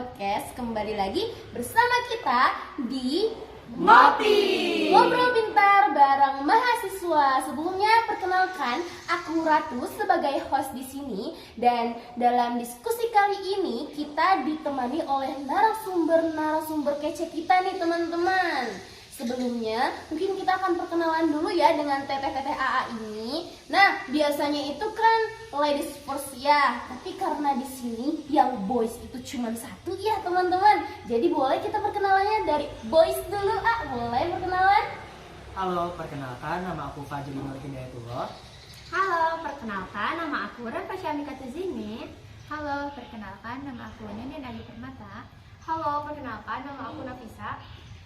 Podcast. Kembali lagi bersama kita di Ngopi Ngobrol Pintar bareng mahasiswa. Sebelumnya perkenalkan, aku Ratu sebagai host di sini, dan dalam diskusi kali ini kita ditemani oleh narasumber kece kita nih teman-teman. Sebelumnya mungkin kita akan perkenalan dulu ya dengan teteh-teteh AA ini. Nah, biasanya itu kan ladies first ya, tapi karena di sini yang boys itu cuma satu ya teman-teman. Jadi boleh kita perkenalannya dari boys dulu. Boleh perkenalan? Halo, perkenalkan nama aku Fajri Nur Hidayatullah. Halo, perkenalkan nama aku Rafa Syamika Tuzini. Halo, perkenalkan nama aku Nenen Adi Permata. Halo, perkenalkan nama aku Nafisa.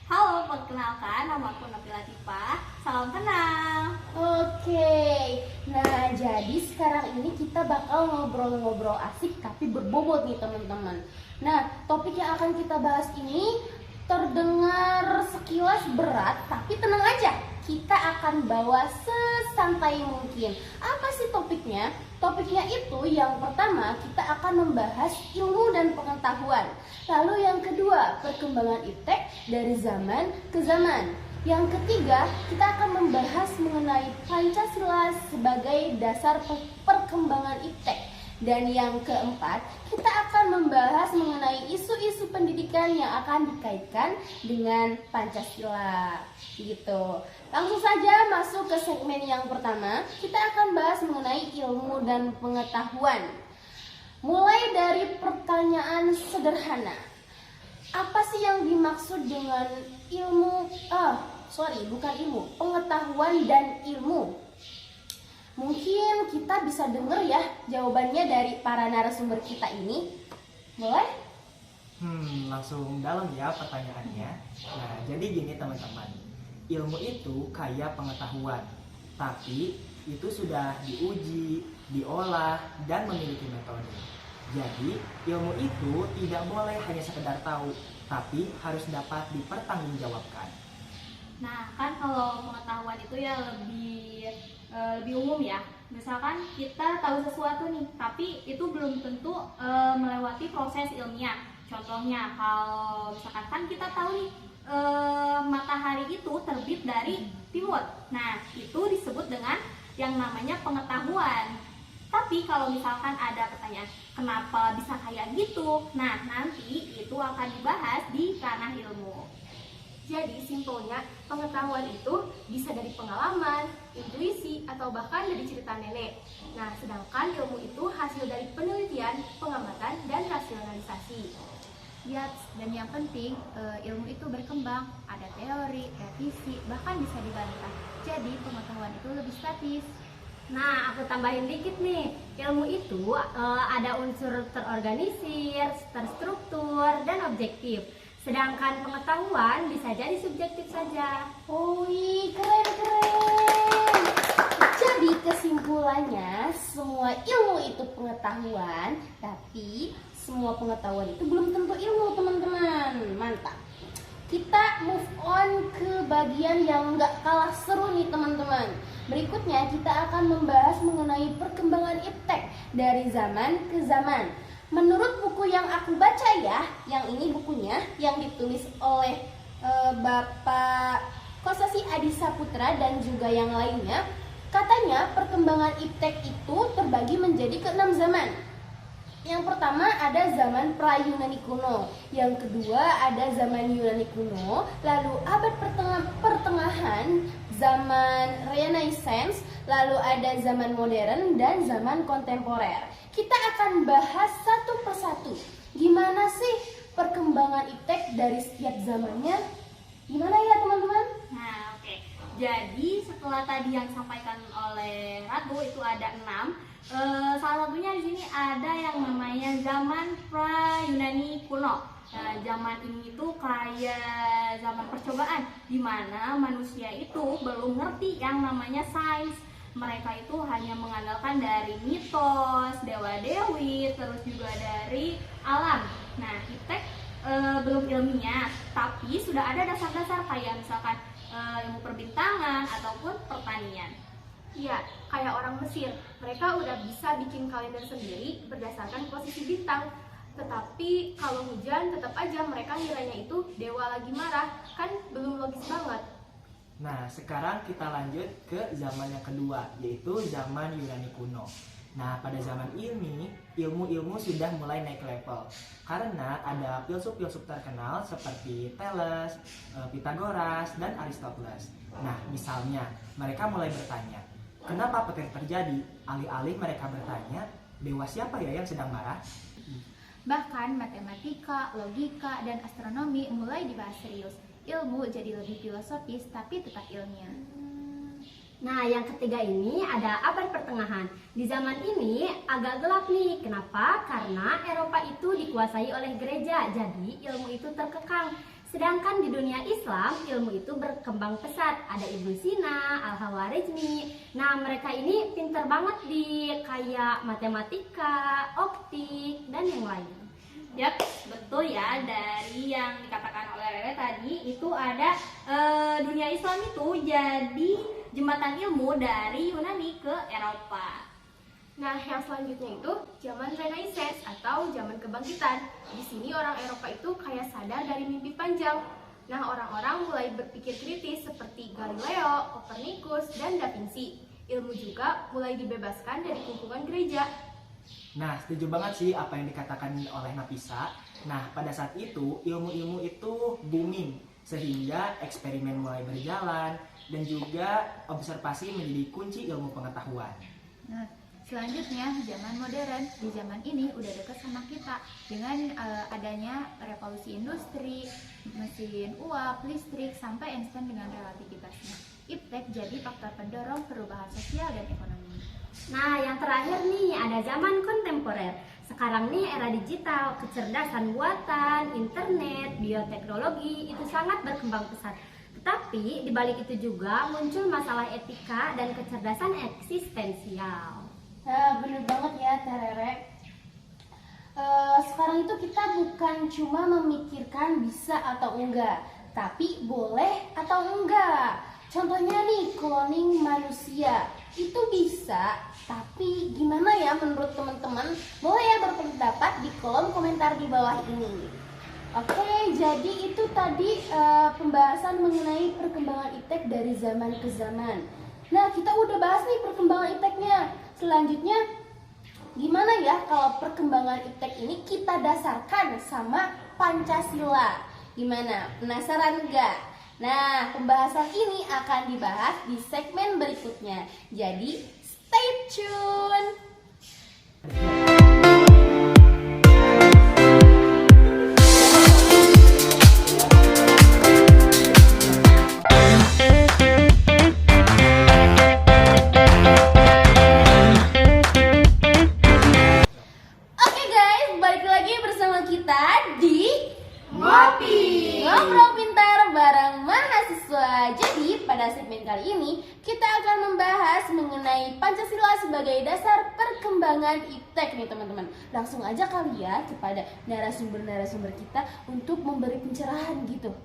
Halo, perkenalkan nama aku Nabila Latifah. Salam kenal. Oke, nah jadi sekarang ini kita bakal ngobrol-ngobrol asik tapi berbobot nih teman-teman. Nah, topik yang akan kita bahas ini terdengar sekilas berat, tapi tenang aja, kita akan bawa sesantai mungkin. Apa sih topiknya? Topiknya itu yang pertama kita akan membahas ilmu dan pengetahuan. Lalu yang kedua, perkembangan iptek dari zaman ke zaman. Yang ketiga, kita akan membahas mengenai Pancasila sebagai dasar perkembangan iptek. Dan yang keempat, kita akan membahas mengenai isu-isu pendidikan yang akan dikaitkan dengan Pancasila. Gitu. Langsung saja masuk ke segmen yang pertama. Kita akan bahas mengenai ilmu dan pengetahuan. Mulai dari pertanyaan sederhana. Apa sih yang dimaksud dengan ilmu? Bukan ilmu, pengetahuan dan ilmu. Mungkin kita bisa dengar ya jawabannya dari para narasumber kita ini. Boleh? Langsung dalam ya pertanyaannya. Nah, jadi gini teman-teman. Ilmu itu kayak pengetahuan, tapi itu sudah diuji, diolah, dan memiliki metode. Jadi, ilmu itu tidak boleh hanya sekedar tahu, tapi harus dapat dipertanggungjawabkan. Nah, kan kalau pengetahuan itu ya lebih umum ya. Misalkan kita tahu sesuatu nih, tapi itu belum tentu melewati proses ilmiah. Contohnya, kalau misalkan kan kita tahu nih matahari itu terbit dari timur. Nah, itu disebut dengan yang namanya pengetahuan. Tapi kalau misalkan ada pertanyaan, kenapa bisa kayak gitu? Nah, nanti itu akan dibahas di ranah ilmu. Jadi simpelnya, pengetahuan itu bisa dari pengalaman, intuisi, atau bahkan dari cerita nenek. Nah, sedangkan ilmu itu hasil dari penelitian, pengamatan, dan rasionalisasi. Ya, dan yang penting, ilmu itu berkembang, ada teori, revisi, bahkan bisa dibantah. Jadi pengetahuan itu lebih statis. Nah, aku tambahin dikit nih. Ilmu itu ada unsur terorganisir, terstruktur, dan objektif. Sedangkan pengetahuan bisa jadi subjektif saja. Wih, keren. Jadi kesimpulannya, semua ilmu itu pengetahuan, tapi semua pengetahuan itu belum tentu ilmu teman-teman. Mantap. Kita move on ke bagian yang gak kalah seru nih teman-teman. Berikutnya kita akan membahas mengenai perkembangan iptek dari zaman ke zaman. Menurut buku yang aku baca ya, yang ini bukunya yang ditulis oleh Bapak Kosasi Adi Saputra dan juga yang lainnya, katanya perkembangan iptek itu terbagi menjadi ke 6 zaman. Yang pertama ada zaman pra-Yunani kuno, yang kedua ada zaman Yunani kuno, lalu abad pertengahan, zaman Renaissance, lalu ada zaman modern dan zaman kontemporer. Kita akan bahas satu persatu. Gimana sih perkembangan iptek dari setiap zamannya? Gimana ya teman-teman? Nah, oke. Jadi setelah tadi yang disampaikan oleh Ratu itu ada 6. Salah satunya di sini ada yang namanya zaman pra-Yunani kuno. Nah, zaman ini tuh kayak zaman percobaan, di mana manusia itu belum ngerti yang namanya sains. Mereka itu hanya mengandalkan dari mitos, dewa-dewi, terus juga dari alam. Nah, iptek belum ilmiah, tapi sudah ada dasar-dasar kayak misalkan ilmu perbintangan ataupun pertanian. Iya, kayak orang Mesir, mereka udah bisa bikin kalender sendiri berdasarkan posisi bintang. Tetapi kalau hujan tetap aja mereka ngiranya itu dewa lagi marah, kan belum logis banget. Nah, sekarang kita lanjut ke zaman yang kedua, yaitu zaman Yunani kuno. Nah, pada zaman ini, ilmu-ilmu sudah mulai naik level. Karena ada filsuf-filsuf terkenal seperti Thales, Pythagoras, dan Aristoteles. Nah, misalnya, mereka mulai bertanya, kenapa petir terjadi? Alih-alih mereka bertanya, dewa siapa ya yang sedang marah? Bahkan matematika, logika, dan astronomi mulai dibahas serius. Ilmu jadi lebih filosofis tapi tetap ilmiah. Nah, yang ketiga ini ada abad pertengahan. Di zaman ini agak gelap nih. Kenapa? Karena Eropa itu dikuasai oleh gereja, jadi ilmu itu terkekang. Sedangkan di dunia Islam, ilmu itu berkembang pesat. Ada Ibnu Sina, Al-Khawarizmi. Nah, mereka ini pinter banget di kayak matematika, optik, dan yang lain. Yap, betul ya. Dari yang dikatakan oleh Rere tadi, itu ada dunia Islam itu jadi jembatan ilmu dari Yunani ke Eropa. Nah, yang selanjutnya itu zaman Renaissance atau zaman kebangkitan. Di sini orang Eropa itu kayak sadar dari mimpi panjang. Nah, orang-orang mulai berpikir kritis seperti Galileo, Copernicus, dan Da Vinci. Ilmu juga mulai dibebaskan dari kungkungan gereja. Nah, setuju banget sih apa yang dikatakan oleh Nafisa. Nah, pada saat itu, ilmu-ilmu itu booming. Sehingga eksperimen mulai berjalan dan juga observasi menjadi kunci ilmu pengetahuan. Nah, selanjutnya zaman modern. Di zaman ini udah dekat sama kita dengan adanya revolusi industri, mesin uap, listrik, sampai Einstein dengan relativitasnya. Iptek jadi faktor pendorong perubahan sosial dan ekonomi. Nah, yang terakhir nih ada zaman kontemporer. Sekarang nih era digital, kecerdasan buatan, internet, bioteknologi itu sangat berkembang pesat. Tetapi di balik itu juga muncul masalah etika dan kecerdasan eksistensial. Nah, bener banget ya Terere. Sekarang itu kita bukan cuma memikirkan bisa atau enggak, tapi boleh atau enggak. Contohnya nih, cloning manusia itu bisa, tapi gimana ya menurut teman-teman? Boleh ya berpendapat di kolom komentar di bawah ini. Oke, jadi itu tadi pembahasan mengenai perkembangan iptek dari zaman ke zaman. Nah, kita udah bahas nih perkembangan ipteknya. Selanjutnya, gimana ya kalau perkembangan iptek ini kita dasarkan sama Pancasila? Gimana? Penasaran nggak? Nah, pembahasan ini akan dibahas di segmen berikutnya. Jadi, stay tune! Oke guys, balik lagi bersama kita di Ngobrol Pintar bareng mahasiswa. Jadi pada segmen kali ini kita akan membahas mengenai Pancasila sebagai dasar perkembangan iptek nih teman-teman. Langsung aja kali ya kepada narasumber-narasumber kita untuk memberi pencerahan gitu.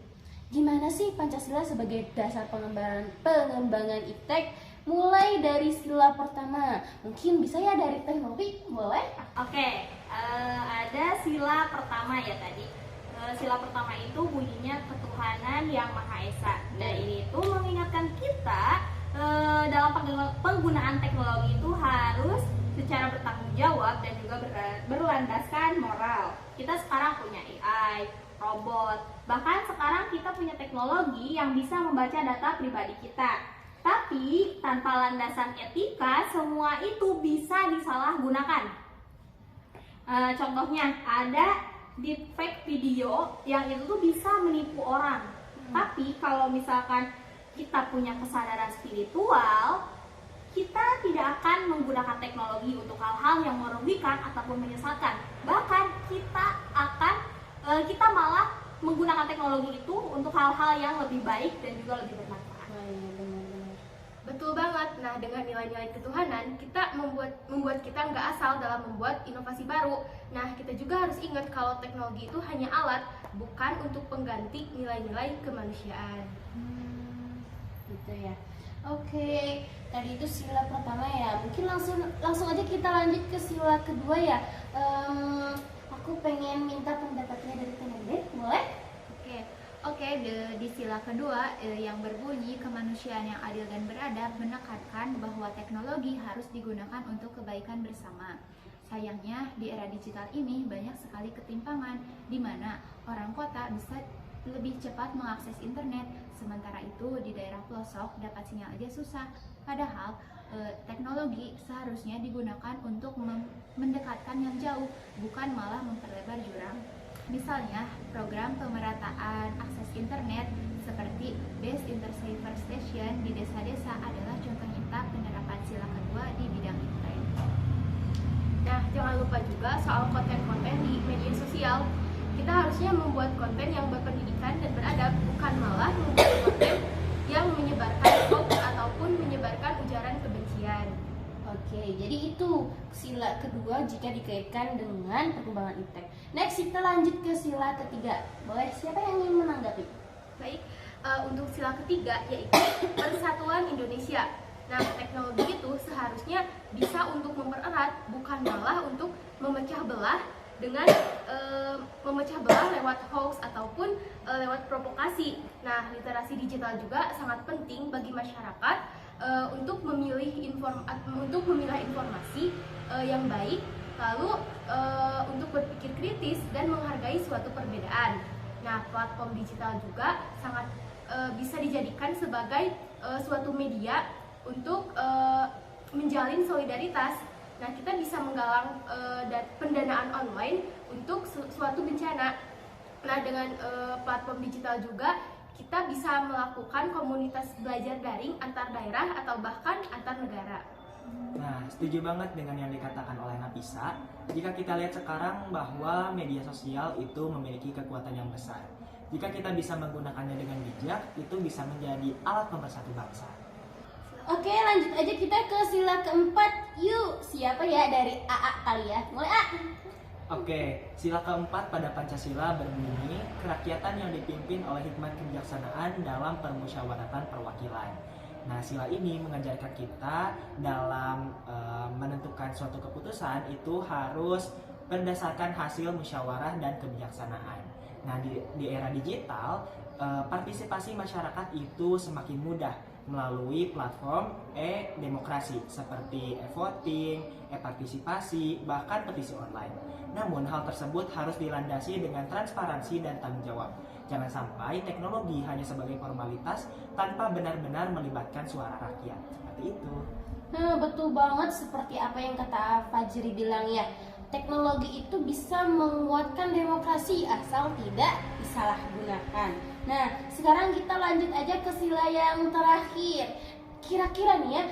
Gimana sih Pancasila sebagai dasar pengembangan iptek? Mulai dari sila pertama. Mungkin bisa ya dari teknologi, boleh? Oke, ada sila pertama ya tadi. Sila pertama itu bunyinya ketuhanan yang Maha Esa. Dan ini itu mengingatkan kita dalam penggunaan teknologi itu harus secara bertanggung jawab dan juga berlandaskan moral. Kita sekarang punya AI, robot, bahkan sekarang kita punya teknologi yang bisa membaca data pribadi kita. Tapi tanpa landasan etika, semua itu bisa disalahgunakan. Contohnya ada deepfake video yang itu tuh bisa menipu orang. Tapi kalau misalkan kita punya kesadaran spiritual, kita tidak akan menggunakan teknologi untuk hal-hal yang merugikan ataupun menyesatkan. Bahkan kita malah menggunakan teknologi itu untuk hal-hal yang lebih baik dan juga lebih bermanfaat. Betul banget. Nah, dengan nilai-nilai ketuhanan, kita membuat kita nggak asal dalam membuat inovasi baru. Nah, kita juga harus ingat kalau teknologi itu hanya alat, bukan untuk pengganti nilai-nilai kemanusiaan. Gitu ya. Oke, tadi itu sila pertama ya. Mungkin langsung aja kita lanjut ke sila kedua ya. aku pengen minta pendapatnya dari Tenedet, boleh? Oke, di sila kedua yang berbunyi kemanusiaan yang adil dan beradab menekankan bahwa teknologi harus digunakan untuk kebaikan bersama. Sayangnya di era digital ini banyak sekali ketimpangan di mana orang kota bisa lebih cepat mengakses internet, sementara itu di daerah pelosok dapat sinyal aja susah. Padahal teknologi seharusnya digunakan untuk mendekatkan yang jauh, bukan malah memperlebar jurang. Misalnya, program pemerataan akses internet seperti Base Intersaver Station di desa-desa adalah contoh nyata penerapan sila kedua di bidang internet. Nah, jangan lupa juga soal konten-konten di media sosial. Kita harusnya membuat konten yang berpendidikan dan beradab, bukan malah membuat konten yang menyebarkan hoax ataupun menyebarkan ujaran kebencian. Oke, jadi itu sila kedua jika dikaitkan dengan perkembangan iptek. Next, kita lanjut ke sila ketiga. Boleh, siapa yang ingin menanggapi? Baik, untuk sila ketiga yaitu Persatuan Indonesia. Nah, teknologi itu seharusnya bisa untuk mempererat, bukan malah untuk memecah belah dengan memecah belah lewat hoax ataupun lewat provokasi. Nah, literasi digital juga sangat penting bagi masyarakat untuk memilah informasi yang baik, lalu untuk berpikir kritis dan menghargai suatu perbedaan. Nah, platform digital juga sangat bisa dijadikan sebagai suatu media untuk menjalin solidaritas. Nah, kita bisa menggalang pendanaan online untuk suatu bencana. Nah, dengan platform digital juga kita bisa melakukan komunitas belajar daring antar daerah atau bahkan antar negara. Nah, setuju banget dengan yang dikatakan oleh Nafisa. Jika kita lihat sekarang bahwa media sosial itu memiliki kekuatan yang besar. Jika kita bisa menggunakannya dengan bijak, itu bisa menjadi alat pemersatu bangsa. Oke, lanjut aja kita ke sila keempat. Yuk, siapa ya dari AA kali ya? Mulai A. Oke, sila keempat pada Pancasila berbunyi kerakyatan yang dipimpin oleh hikmat kebijaksanaan dalam permusyawaratan perwakilan. Nah, sila ini mengajarkan kita dalam menentukan suatu keputusan itu harus berdasarkan hasil musyawarah dan kebijaksanaan. Nah, di era digital, partisipasi masyarakat itu semakin mudah melalui platform e-demokrasi seperti e-voting, e-partisipasi, bahkan petisi online. Namun hal tersebut harus dilandasi dengan transparansi dan tanggung jawab. Jangan sampai teknologi hanya sebagai formalitas tanpa benar-benar melibatkan suara rakyat. Seperti itu. Nah, betul banget seperti apa yang kata Fajri bilang ya. Teknologi itu bisa menguatkan demokrasi asal tidak disalahgunakan. Nah, sekarang kita lanjut aja ke sila yang terakhir. Kira-kira nih ya,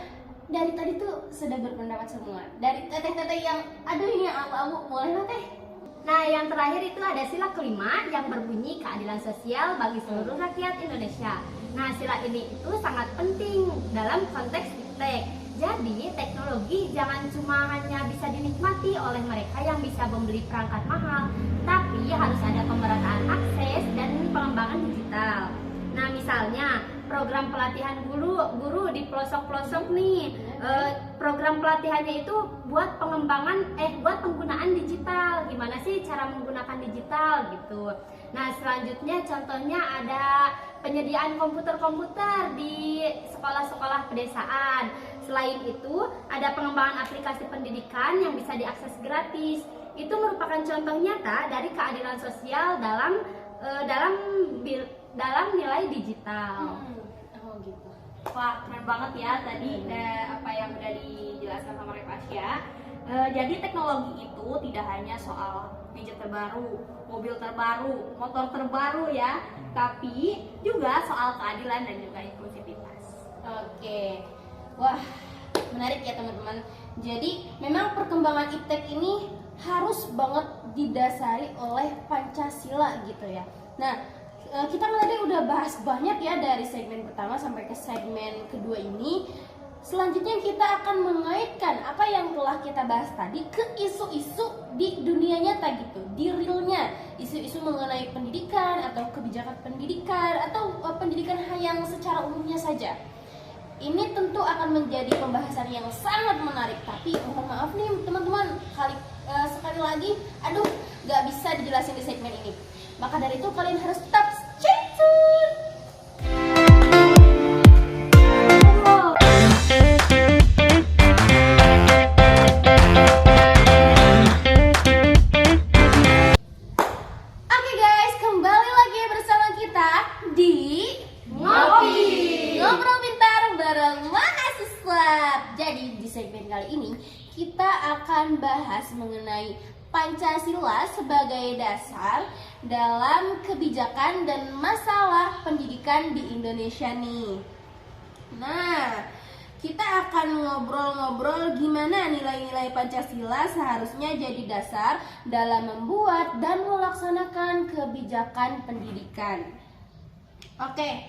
dari tadi tuh sudah berpendapat semua. Dari teteh-teteh yang aduh ini abu-abu, boleh lah teh? Nah, yang terakhir itu ada sila kelima yang berbunyi keadilan sosial bagi seluruh rakyat Indonesia. Nah, sila ini itu sangat penting dalam konteks iptek. Jadi, teknologi jangan cuma hanya bisa dinikmati oleh mereka yang bisa membeli perangkat mahal, tapi harus ada pemerataan akses dan pengembangan digital. Nah, misalnya program pelatihan guru di pelosok-pelosok nih, program pelatihannya itu buat buat penggunaan digital. Gimana sih cara menggunakan digital gitu. Nah, selanjutnya contohnya ada penyediaan komputer-komputer di sekolah-sekolah pedesaan. Selain itu, ada pengembangan aplikasi pendidikan yang bisa diakses gratis. Itu merupakan contoh nyata dari keadilan sosial dalam nilai digital. Oh gitu. Wah, keren banget ya tadi apa yang udah dijelaskan sama Repasya. Jadi teknologi itu tidak hanya soal gadget terbaru, mobil terbaru, motor terbaru ya, tapi juga soal keadilan dan juga inklusivitas. Oke. Wah, menarik ya teman-teman. Jadi memang perkembangan iptek ini harus banget didasari oleh Pancasila gitu ya. Nah, kita tadi udah bahas banyak ya dari segmen pertama sampai ke segmen kedua ini. Selanjutnya kita akan mengaitkan apa yang telah kita bahas tadi ke isu-isu di dunia nyata gitu, di realnya. Isu-isu mengenai pendidikan atau kebijakan pendidikan atau pendidikan yang secara umumnya saja. Ini tentu akan menjadi pembahasan yang sangat menarik, tapi mohon maaf nih teman-teman, sekali lagi, aduh nggak bisa dijelasin di segmen ini. Maka dari itu kalian harus tetap stay tune. Oke guys, kembali lagi bersama kita di Ngobrol Pintar bareng mahasiswa. Jadi di segmen kali ini kita akan bahas mengenai Pancasila sebagai dasar dalam kebijakan dan masalah pendidikan di Indonesia nih. Nah, kita akan ngobrol-ngobrol gimana nilai-nilai Pancasila seharusnya jadi dasar dalam membuat dan melaksanakan kebijakan pendidikan. Oke,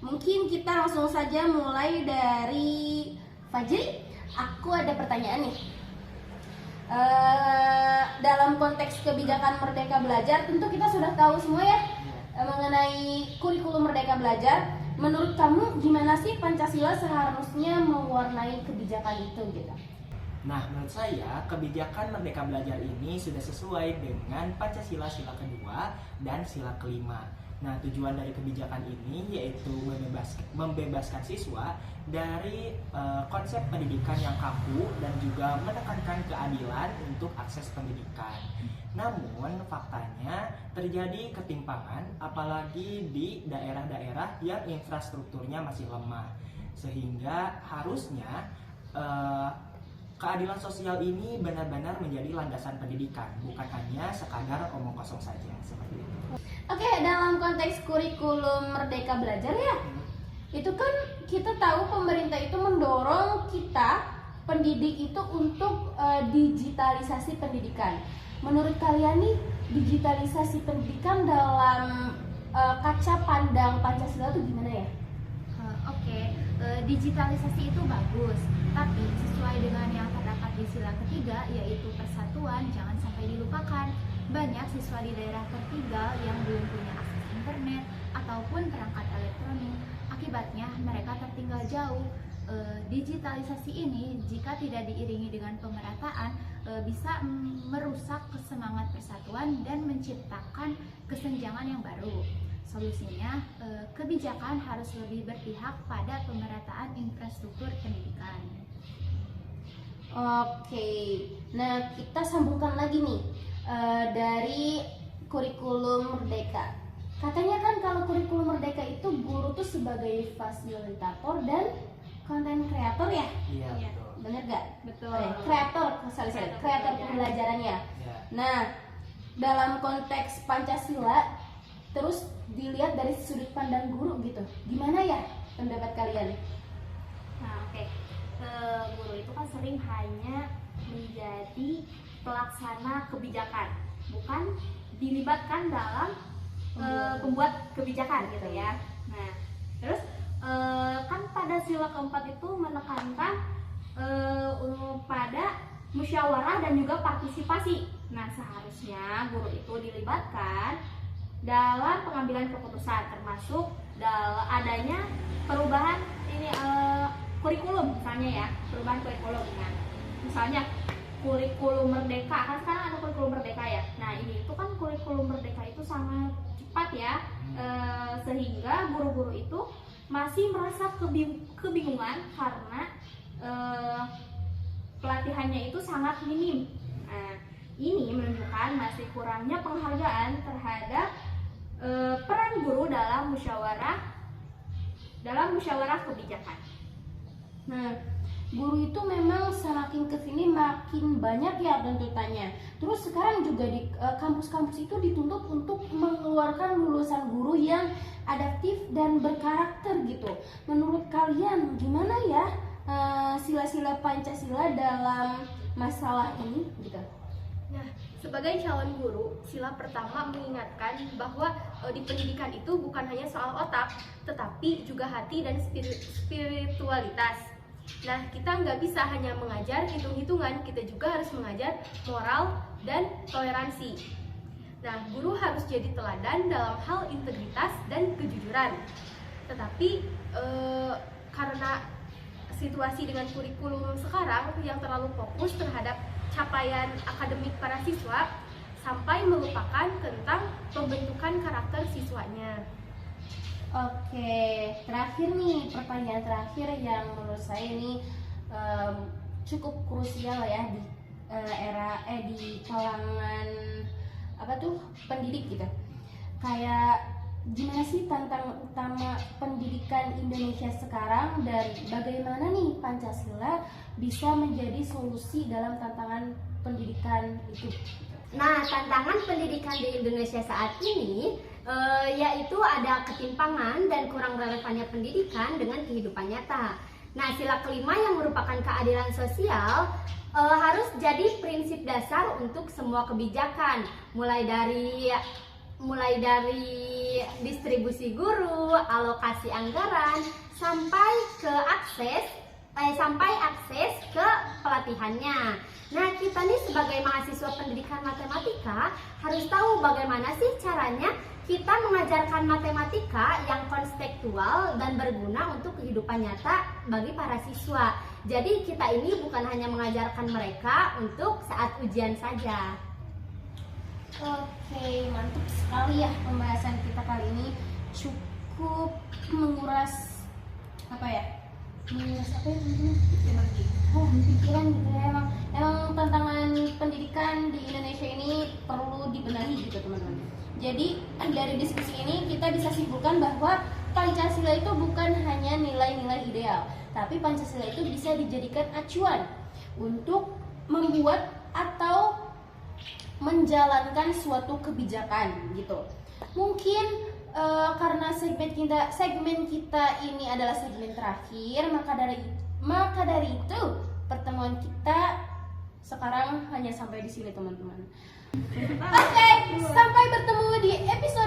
mungkin kita langsung saja mulai dari Fajri. Aku ada pertanyaan nih. Dalam konteks kebijakan Merdeka Belajar, tentu kita sudah tahu semua ya mengenai kurikulum Merdeka Belajar. Menurut kamu gimana sih Pancasila seharusnya mewarnai kebijakan itu gitu? Nah, menurut saya kebijakan Merdeka Belajar ini sudah sesuai dengan Pancasila sila kedua dan sila kelima. Nah, tujuan dari kebijakan ini yaitu membebaskan siswa dari konsep pendidikan yang kaku dan juga menekankan keadilan untuk akses pendidikan. Namun, faktanya terjadi ketimpangan apalagi di daerah-daerah yang infrastrukturnya masih lemah. Sehingga harusnya keadilan sosial ini benar-benar menjadi landasan pendidikan, bukan hanya sekadar omong kosong saja seperti itu. Oke, dalam konteks kurikulum Merdeka Belajar ya, itu kan kita tahu pemerintah itu mendorong kita pendidik itu untuk digitalisasi pendidikan. Menurut kalian nih, digitalisasi pendidikan dalam kaca pandang Pancasila itu gimana ya? Digitalisasi itu bagus, tapi sesuai dengan yang terdapat di sila ketiga, yaitu persatuan, jangan sampai dilupakan. Banyak siswa di daerah tertinggal yang belum punya akses internet ataupun perangkat elektronik. Akibatnya mereka tertinggal jauh. Digitalisasi ini jika tidak diiringi dengan pemerataan bisa merusak semangat persatuan dan menciptakan kesenjangan yang baru. Solusinya, kebijakan harus lebih berpihak pada pemerataan infrastruktur pendidikan. Oke, nah kita sambungkan lagi nih dari kurikulum Merdeka. Katanya kan kalau kurikulum Merdeka itu guru tuh sebagai fasilitator dan konten kreator ya? Iya, betul. Bener gak? Betul. Kreator pembelajarannya. Ya. Nah, dalam konteks Pancasila, terus dilihat dari sudut pandang guru gitu, gimana ya pendapat kalian? Nah, oke. Guru itu kan sering hanya menjadi pelaksana kebijakan, bukan dilibatkan dalam pembuat kebijakan gitu ya. Nah, terus kan pada sila keempat itu menekankan pada musyawarah dan juga partisipasi. Nah, seharusnya guru itu dilibatkan dalam pengambilan keputusan, termasuk adanya perubahan ini kurikulum misalnya ya, perubahan kurikulum. Nah, misalnya kurikulum Merdeka, kan sekarang ada kurikulum Merdeka ya. Nah, ini itu kan kurikulum Merdeka itu sangat cepat ya, sehingga guru-guru itu masih merasa kebingungan karena pelatihannya itu sangat minim. Nah, ini menunjukkan masih kurangnya penghargaan terhadap peran guru dalam musyawarah kebijakan. Nah, guru itu memang semakin kesini makin banyak ya tuntutannya. Terus sekarang juga di kampus-kampus itu dituntut untuk mengeluarkan lulusan guru yang adaptif dan berkarakter gitu. Menurut kalian gimana ya sila-sila Pancasila dalam masalah ini gitu? Nah, sebagai calon guru, sila pertama mengingatkan bahwa di pendidikan itu bukan hanya soal otak, tetapi juga hati dan spiritualitas. Nah, kita nggak bisa hanya mengajar hitung-hitungan, kita juga harus mengajar moral dan toleransi. Nah, guru harus jadi teladan dalam hal integritas dan kejujuran. Tetapi karena situasi dengan kurikulum sekarang yang terlalu fokus terhadap capaian akademik para siswa, sampai melupakan tentang pembentukan karakter siswanya. Oke, terakhir nih, pertanyaan terakhir yang menurut saya ini cukup krusial ya di di kalangan pendidik gitu. Kayak gimana sih tantangan utama pendidikan Indonesia sekarang dan bagaimana nih Pancasila bisa menjadi solusi dalam tantangan pendidikan itu? Nah, tantangan pendidikan di Indonesia saat ini yaitu ada ketimpangan dan kurang relevannya pendidikan dengan kehidupan nyata. Nah, sila kelima yang merupakan keadilan sosial harus jadi prinsip dasar untuk semua kebijakan, mulai dari distribusi guru, alokasi anggaran, sampai akses ke pelatihannya. Nah, kita nih sebagai mahasiswa pendidikan matematika harus tahu bagaimana sih caranya kita mengajarkan matematika yang konstekstual dan berguna untuk kehidupan nyata bagi para siswa. Jadi kita ini bukan hanya mengajarkan mereka untuk saat ujian saja. Oke, mantap sekali ya pembahasan kita kali ini, cukup menguras pikiran gitu ya. Emang tantangan pendidikan di Indonesia ini perlu dibenahi gitu teman-teman. Jadi dari diskusi ini kita bisa simpulkan bahwa Pancasila itu bukan hanya nilai-nilai ideal, tapi Pancasila itu bisa dijadikan acuan untuk membuat atau menjalankan suatu kebijakan gitu. Mungkin karena segmen kita ini adalah segmen terakhir, maka dari itu pertemuan kita sekarang hanya sampai di sini teman-teman. Oke, sampai bertemu di episode